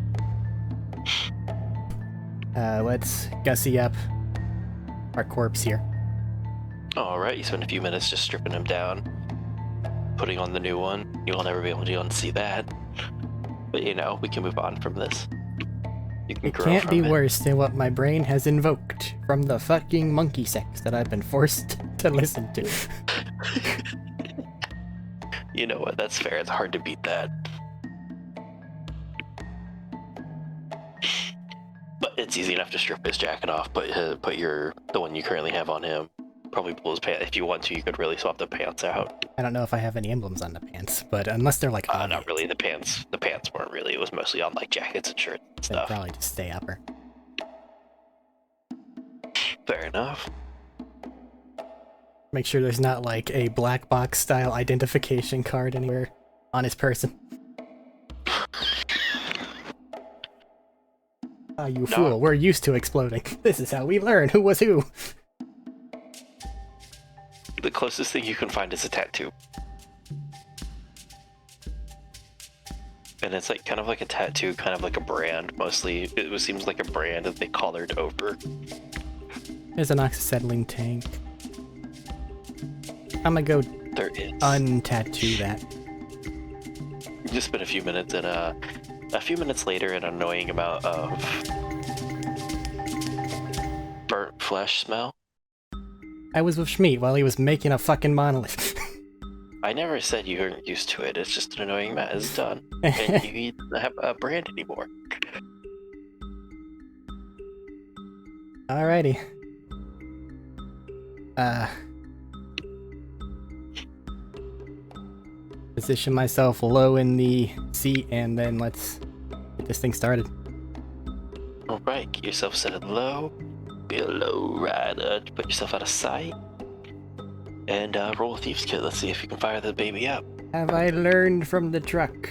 B: Let's gussy up our corpse here.
A: Alright, you spend a few minutes just stripping him down, putting on the new one. You will never be able to unsee that. But you know, we can move on from this. You can
B: It
A: grow
B: can't
A: from
B: be
A: it.
B: worse than what my brain has invoked from the fucking monkey sex that I've been forced to listen to.
A: You know what, that's fair. It's hard to beat that. But it's easy enough to strip his jacket off, put the one you currently have on him. Probably pull his pants. If you want to, you could really swap the pants out.
B: I don't know if I have any emblems on the pants, but unless they're like on
A: Not
B: it,
A: really. The pants weren't really. It was mostly on like jackets and shirts and
B: they'd
A: stuff.
B: probably just stay upper.
A: Fair enough.
B: Make sure there's not like a black box style identification card anywhere on his person. Ah, you fool, we're used to exploding. This is how we learn who was who.
A: The closest thing you can find is a tattoo. And it's like kind of like a tattoo, kind of like a brand, mostly. It seems like a brand that they collared over.
B: There's an oxyacetylene tank. I'm gonna go
A: There is.
B: untattoo that.
A: Just been a few minutes, and a few minutes later, an annoying amount of burnt flesh smell.
B: I was with Schmeat while he was making a fucking monolith.
A: I never said you weren't used to it. It's just an annoying amount. It's done, and you don't have a brand anymore.
B: Alrighty. Position myself low in the seat, and then let's get this thing started.
A: All right, get yourself set low. Be a low rider. Put yourself out of sight. And roll a thieves kit. Let's see if you can fire the baby up.
B: Have I learned from the truck?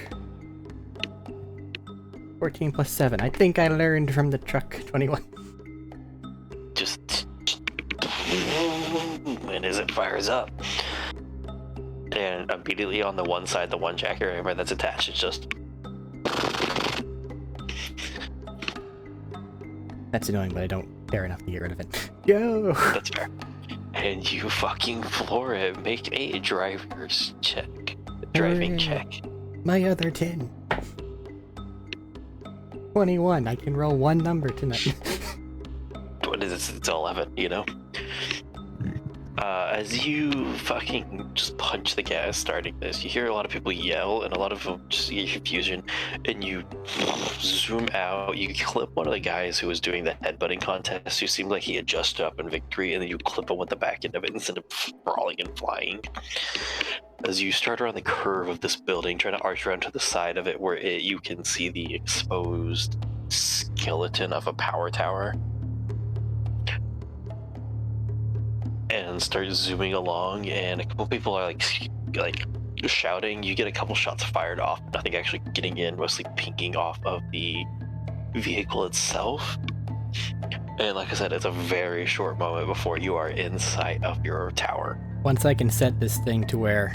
B: 14 plus 7. I think I learned from the truck. 21.
A: Just and as it fires up, and immediately on the one side, the one jacket remember that's attached, it's just
B: That's annoying, but I don't care enough to get rid of it. Go!
A: that's fair. And you fucking floor it. Make a driver's check. Driving check.
B: My other 10. 21. I can roll one number tonight.
A: What is this? It's 11, you know? As you fucking just punch the gas starting this, you hear a lot of people yell, and a lot of them just get confusion, and you zoom out, you clip one of the guys who was doing the headbutting contest, who seemed like he had just up in victory, and then you clip him with the back end of it instead of sprawling and flying. As you start around the curve of this building, trying to arch around to the side of it where you can see the exposed skeleton of a power tower. And start zooming along, and a couple people are like shouting. You get a couple shots fired off, nothing actually getting in, mostly pinging off of the vehicle itself. And like I said, it's a very short moment before you are in sight of your tower.
B: Once I can set this thing to where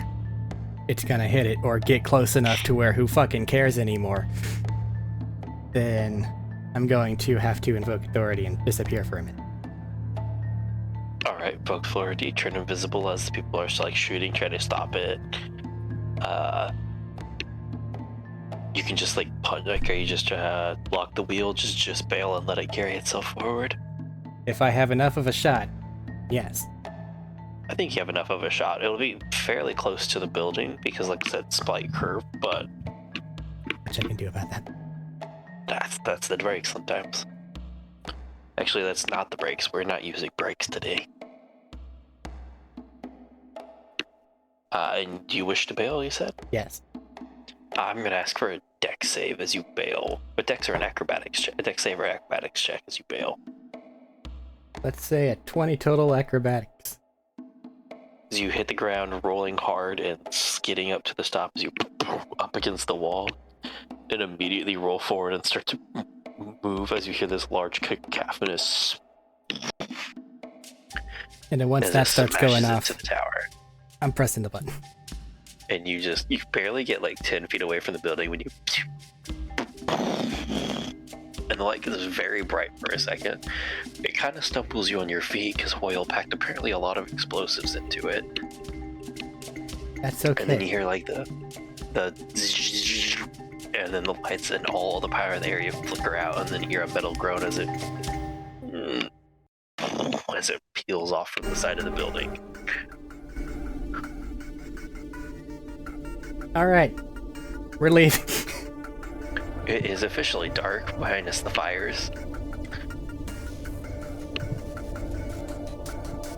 B: it's gonna hit it, or get close enough to where who fucking cares anymore, then I'm going to have to invoke authority and disappear for a minute.
A: Alright, invoke authority, turn invisible as the people are like shooting, try to stop it. You can just like punch, like, or you just block the wheel, just bail and let it carry itself forward.
B: If I have enough of a shot, yes.
A: I think you have enough of a shot. It'll be fairly close to the building because, like I said, slight curve, but
B: Which I can do about that.
A: that's the brakes sometimes. Actually, that's not the brakes. We're not using brakes today. And do you wish to bail, you said?
B: Yes.
A: I'm going to ask for a dex save as you bail. A dex or an acrobatics check. A dex save or acrobatics check as you bail.
B: Let's say a 20 total acrobatics.
A: As you hit the ground, rolling hard and skidding up to the stop as you up against the wall, and immediately roll forward and start to move as you hear this large cacophonous.
B: And then once that starts going off,
A: into the tower.
B: I'm pressing the button.
A: And you barely get like 10 feet away from the building when you. And the light gets very bright for a second. It kind of stumbles you on your feet because Hoyle packed apparently a lot of explosives into it.
B: That's okay.
A: And then you hear like the and then the lights and all the power in the area flicker out, and then you hear a metal groan as it peels off from the side of the building.
B: Alright. We're leaving.
A: It is officially dark, minus the fires.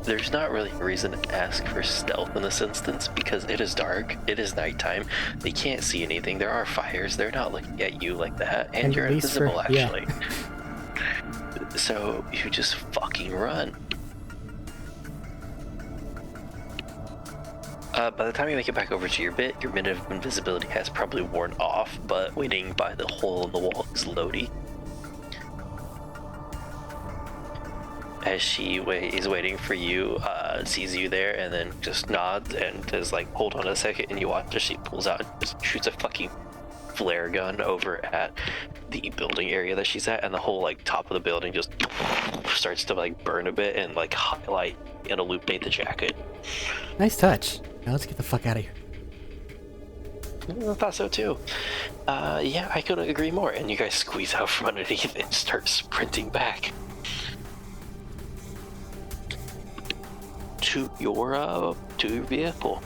A: There's not really a reason to ask for stealth in this instance because it is dark, it is nighttime, they can't see anything, there are fires, they're not looking at you like that, and you're invisible actually. Yeah. So you just fucking run. By the time you make it back over to your bit, your minute of invisibility has probably worn off, but waiting by the hole in the wall is Lodi. As she is waiting for you, sees you there, and then just nods and is like, hold on a second, and you watch as she pulls out and just shoots a fucking flare gun over at the building area that she's at, and the whole like top of the building just starts to like burn a bit and like highlight and illuminate the jacket.
B: Nice touch. Now let's get the fuck out of here.
A: I thought so too. Yeah, I couldn't agree more. And you guys squeeze out from underneath and start sprinting back to your vehicle.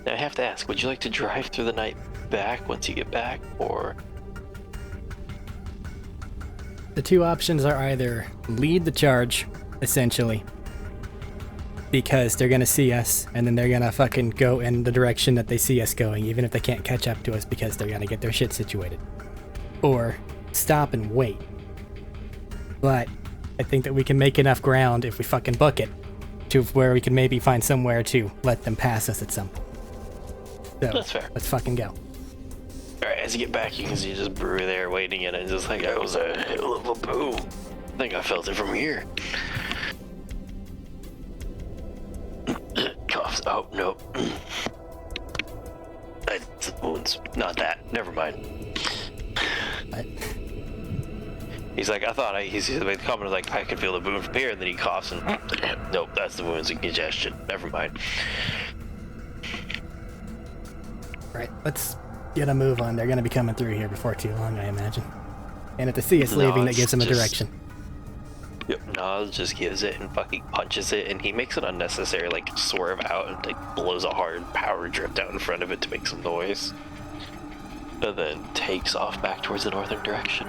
A: Now I have to ask, would you like to drive through the night back once you get back, or?
B: The two options are either lead the charge, essentially, because they're gonna see us, and then they're gonna fucking go in the direction that they see us going, even if they can't catch up to us because they're gonna get their shit situated. Or stop and wait. But I think that we can make enough ground if we fucking book it to where we can maybe find somewhere to let them pass us at some point. So,
A: that's fair.
B: Let's fucking go.
A: Alright, as you get back, you can see just Brew there waiting in it, and just like, that was a hell of a boom. I think I felt it from here. Coughs. Oh, no. That's wounds. Not that. Never mind.
B: What?
A: He's like, he's like, the comment like, I could feel the wound from here, and then he coughs and, nope, that's the wounds and congestion. Never mind.
B: Right, let's get a move on. They're gonna be coming through here before too long, I imagine. And if the sea is leaving, that gives him a direction.
A: Yep, Nas just gives it and fucking punches it, and he makes an unnecessary, like, swerve out and, like, blows a hard power drift out in front of it to make some noise. And then takes off back towards the northern direction.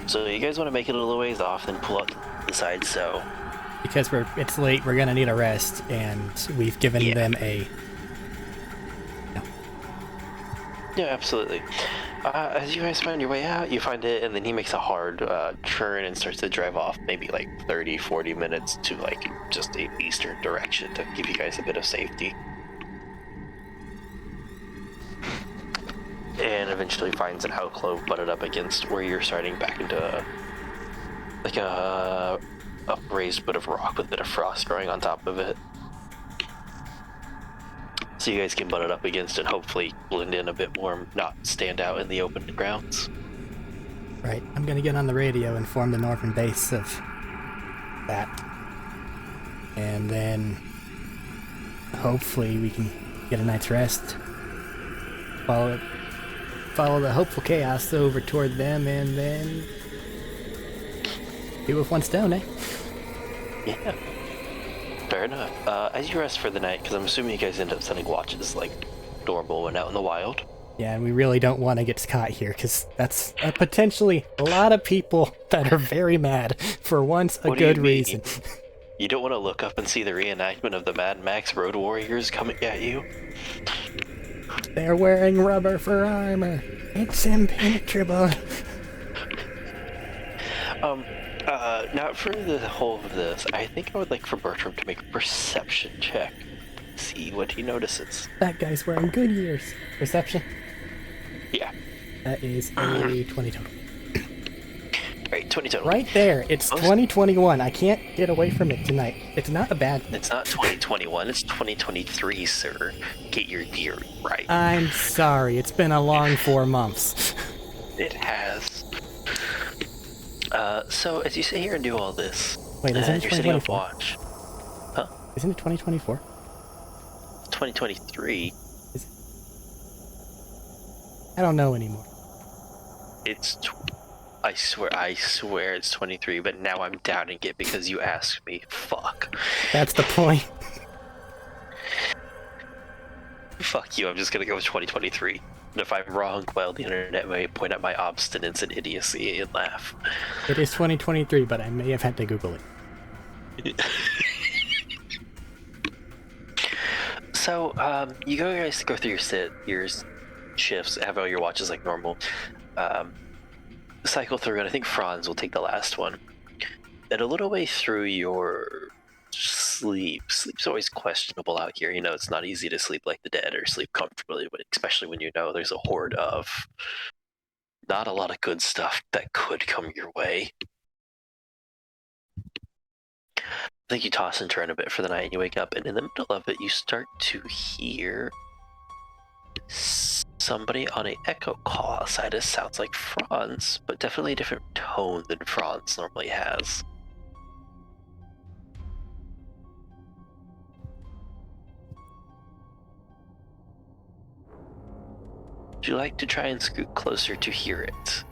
A: So you guys want to make it a little ways off, then pull up the side, so...
B: Because it's late, we're gonna need a rest, and we've given them a... No.
A: Yeah, absolutely. As you guys find your way out, you find it, and then he makes a hard turn and starts to drive off maybe like 30-40 minutes to like just the eastern direction to give you guys a bit of safety. And eventually finds an alcove butted up against where you're starting back into like a raised bit of rock with a bit of frost growing on top of it. So you guys can butt it up against it, hopefully blend in a bit more, not stand out in the open grounds.
B: Right, I'm gonna get on the radio and inform the northern base of that. And then hopefully we can get a night's rest. Follow the hopeful chaos over toward them, and then two with one stone, eh?
A: Yeah. Fair enough. As you rest for the night, because I'm assuming you guys end up setting watches like normal when out in the wild.
B: Yeah, and we really don't want to get caught here, because that's potentially a lot of people that are very mad for once a good reason.
A: You don't want to look up and see the reenactment of the Mad Max Road Warriors coming at you?
B: They're wearing rubber for armor. It's impenetrable.
A: Now for the whole of this, I think I would like for Bertram to make a perception check. See what he notices.
B: That guy's wearing good years. Perception?
A: Yeah.
B: That is a 20 total.
A: Right, 20 total.
B: Right there. It's 2021. I can't get away from it tonight. It's not a bad thing.
A: It's not 2021. It's 2023, sir. Get your year right.
B: I'm sorry. It's been a long 4 months.
A: It has. So as you sit here and do all this,
B: wait, isn't it
A: you're sitting up
B: 2024?
A: watch. Huh?
B: Isn't it 2024?
A: 2023.
B: Is it? I don't know anymore.
A: It's I swear it's 23, but now I'm doubting it because you asked me. Fuck.
B: That's the point.
A: Fuck you, I'm just gonna go with 2023. And if I'm wrong, well, the internet may point out my obstinance and idiocy and laugh.
B: It is 2023, but I may have had to Google it.
A: So, you guys go through your shifts, have all your watches like normal. Cycle through, and I think Franz will take the last one. And a little way through your sleep's always questionable out here. You know, it's not easy to sleep like the dead or sleep comfortably, especially when you know there's a horde of not a lot of good stuff that could come your way. I think you toss and turn a bit for the night, and you wake up, and in the middle of it, you start to hear somebody on an echo call outside. It sounds like Franz, but definitely a different tone than Franz normally has. Would you like to try and scoot closer to hear it?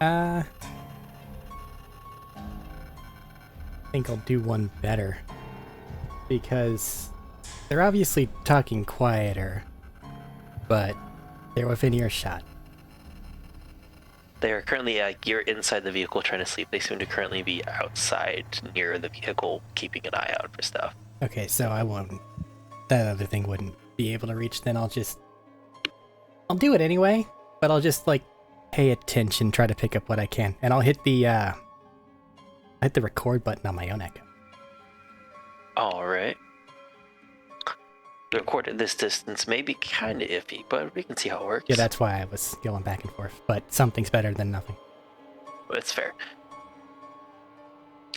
B: I think I'll do one better. Because they're obviously talking quieter, but they're within earshot.
A: They are currently, you're inside the vehicle trying to sleep. They seem to currently be outside near the vehicle, keeping an eye out for stuff.
B: Okay, so I won't... That other thing wouldn't be able to reach, then I'll do it anyway, but I'll just, like, pay attention, try to pick up what I can, and I'll hit the record button on my own echo.
A: Alright. The record at this distance may be kind of iffy, but we can see how it works.
B: Yeah, that's why I was going back and forth, but something's better than nothing.
A: It's fair.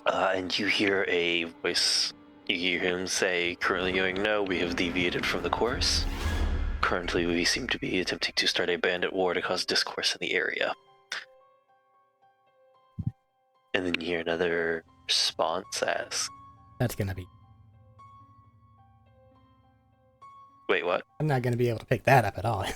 A: And you hear a voice, You hear him say, currently going, no, we have deviated from the course. Currently, we seem to be attempting to start a bandit war to cause discourse in the area. And then you hear another response as,
B: That's gonna be...
A: wait, what?
B: I'm not gonna be able to pick that up at all.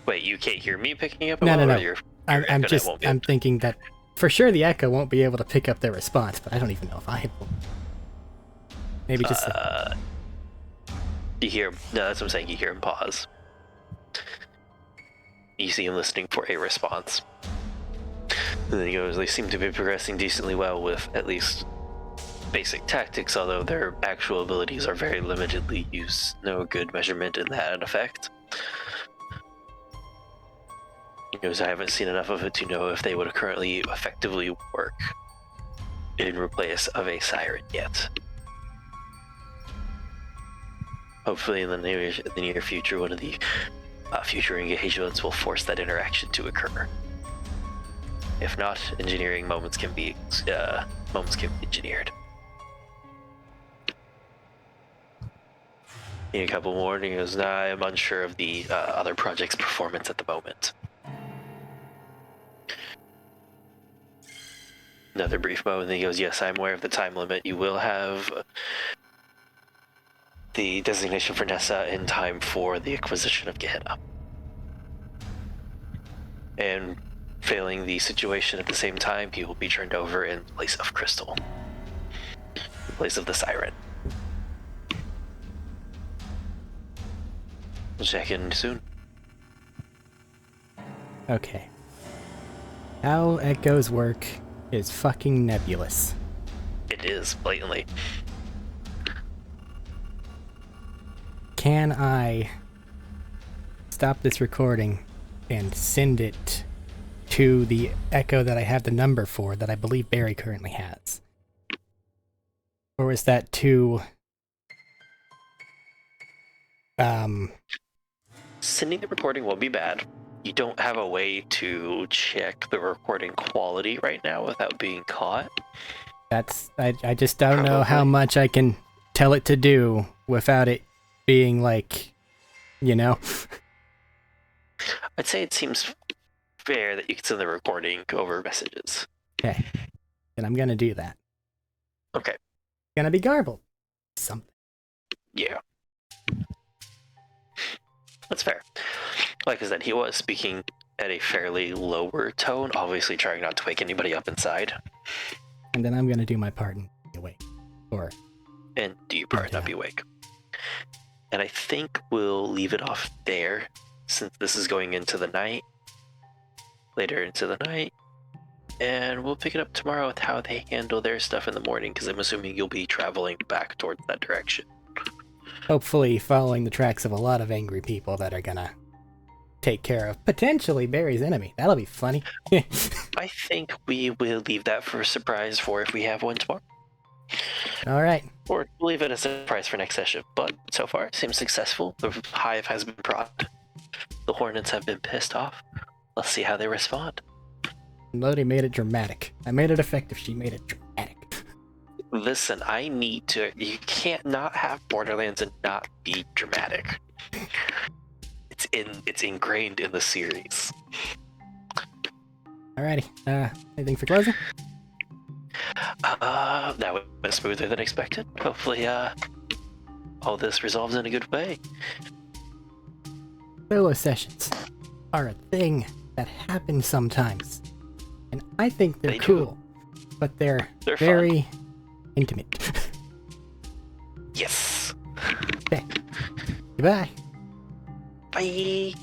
A: Wait, you can't hear me picking up?
B: No. I'm thinking that for sure the echo won't be able to pick up their response, but I don't even know if I will. Maybe just...
A: You hear... No, that's what I'm saying. You hear him pause. You see him listening for a response. And then he goes, they seem to be progressing decently well with at least basic tactics, although their actual abilities are very limitedly used. No good measurement in that effect. He goes, I haven't seen enough of it to know if they would currently effectively work in place of a siren yet. Hopefully in the near future, one of the future engagements will force that interaction to occur. If not, engineering moments can be engineered. In a couple more, and he goes, nah, I'm unsure of the other project's performance at the moment. Another brief moment, and he goes, yes, I'm aware of the time limit. You will have the designation for Nessa in time for the acquisition of Gehenna. And failing the situation at the same time, he will be turned over in place of Crystal. In place of the Siren. We'll check in soon.
B: Okay. How echoes work is fucking nebulous.
A: It is, blatantly.
B: Can I stop this recording and send it to the echo that I have the number for that I believe Barry currently has? Or is that too...
A: Sending the recording will be bad. You don't have a way to check the recording quality right now without being caught.
B: I just don't know how much I can tell it to do without it being like, you know?
A: I'd say it seems fair that you can send the recording over messages.
B: Okay. Then I'm gonna do that.
A: Okay.
B: It's gonna be garbled. Something.
A: Yeah. That's fair. Like I said, he was speaking at a fairly lower tone, obviously trying not to wake anybody up inside.
B: And then I'm gonna do my part and be awake.
A: And do your part and not be awake. And I think we'll leave it off there, since this is going into the night. Later into the night. And we'll pick it up tomorrow with how they handle their stuff in the morning, because I'm assuming you'll be traveling back towards that direction.
B: Hopefully following the tracks of a lot of angry people that are gonna take care of potentially Barry's enemy. That'll be funny.
A: I think we will leave that for a surprise for if we have one tomorrow.
B: Alright.
A: Or leave it as a surprise for next session. But so far, it seems successful. The hive has been prodded. The hornets have been pissed off. Let's see how they respond.
B: Lodi made it dramatic. I made it effective. She made it dramatic.
A: Listen, I need to... You can't not have Borderlands and not be dramatic. It's ingrained in the series.
B: Alrighty. Anything for closing?
A: That went smoother than expected. Hopefully, all this resolves in a good way.
B: Solo sessions are a thing that happens sometimes. And I think they're cool. But they're very intimate.
A: Yes.
B: Okay. Goodbye.
A: Bye.